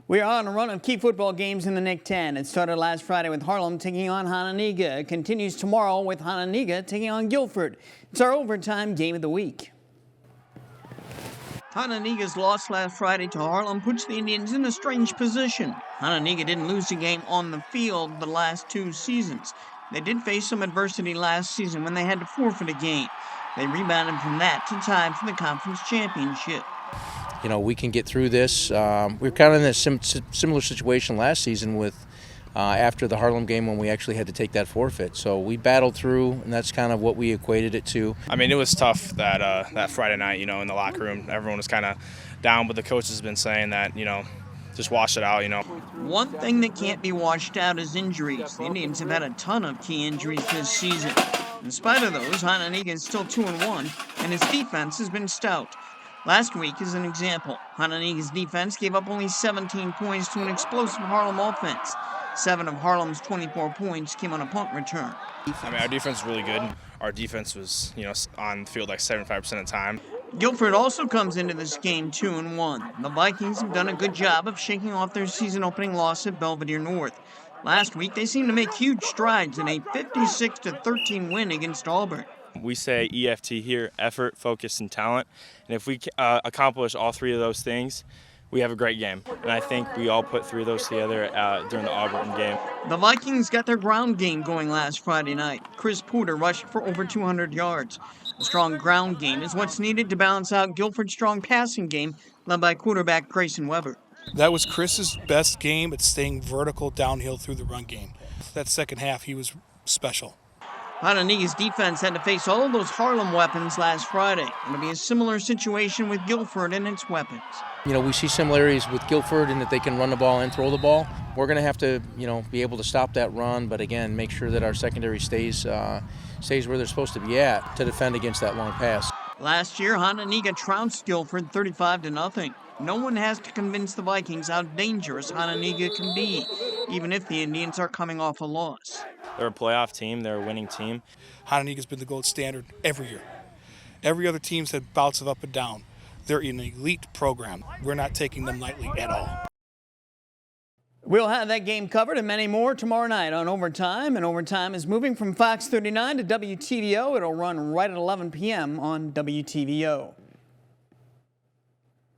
We are on a run of key football games in the NIC 10. It started last Friday with Harlem taking on Hononegah. It continues tomorrow with Hononegah taking on Guilford. It's our overtime game of the week. Hononegah's loss last Friday to Harlem puts the Indians in a strange position. Hononegah didn't lose a game on the field the last 2 seasons. They did face some adversity last season when they had to forfeit a game. They rebounded from that to tie for the conference championship. You know, we can get through this. We were kind of in a similar situation last season with after the Harlem game when we actually had to take that forfeit. So we battled through, and that's kind of what we equated it to. I mean, it was tough that Friday night, you know, in the locker room. Everyone was kind of down, but the coach has been saying that, you know, just wash it out, you know. One thing that can't be washed out is injuries. The Indians have had a ton of key injuries this season. In spite of those, Hononegah is still 2-1, and its defense has been stout. Last week is an example. Hononegah's defense gave up only 17 points to an explosive Harlem offense. 7 of Harlem's 24 points came on a punt return. I mean, our defense is really good. Our defense was, you know, on the field like 75% of the time. Guilford also comes into this game 2-1. The Vikings have done a good job of shaking off their season-opening loss at Belvedere North. Last week, they seemed to make huge strides in a 56-13 win against Auburn. We say EFT here, effort, focus, and talent. And if we accomplish all 3 of those things, we have a great game. And I think we all put 3 of those together during the Auburn game. The Vikings got their ground game going last Friday night. Chris Porter rushed for over 200 yards. A strong ground game is what's needed to balance out Guilford's strong passing game, led by quarterback Grayson Weber. That was Chris's best game at staying vertical downhill through the run game. That second half, he was special. Hononegah's defense had to face all of those Harlem weapons last Friday. It'll be a similar situation with Guilford and its weapons. You know, we see similarities with Guilford in that they can run the ball and throw the ball. We're going to have to, you know, be able to stop that run, but again, make sure that our secondary stays where they're supposed to be at to defend against that long pass. Last year, Hononegah trounced Guilford 35-0. No one has to convince the Vikings how dangerous Hononegah can be, even if the Indians are coming off a loss. They're a playoff team. They're a winning team. Hononegah's been the gold standard every year. Every other team's had bouts of up and down. They're an elite program. We're not taking them lightly at all. We'll have that game covered and many more tomorrow night on Overtime. And Overtime is moving from Fox 39 to WTVO. It'll run right at 11 p.m. on WTVO.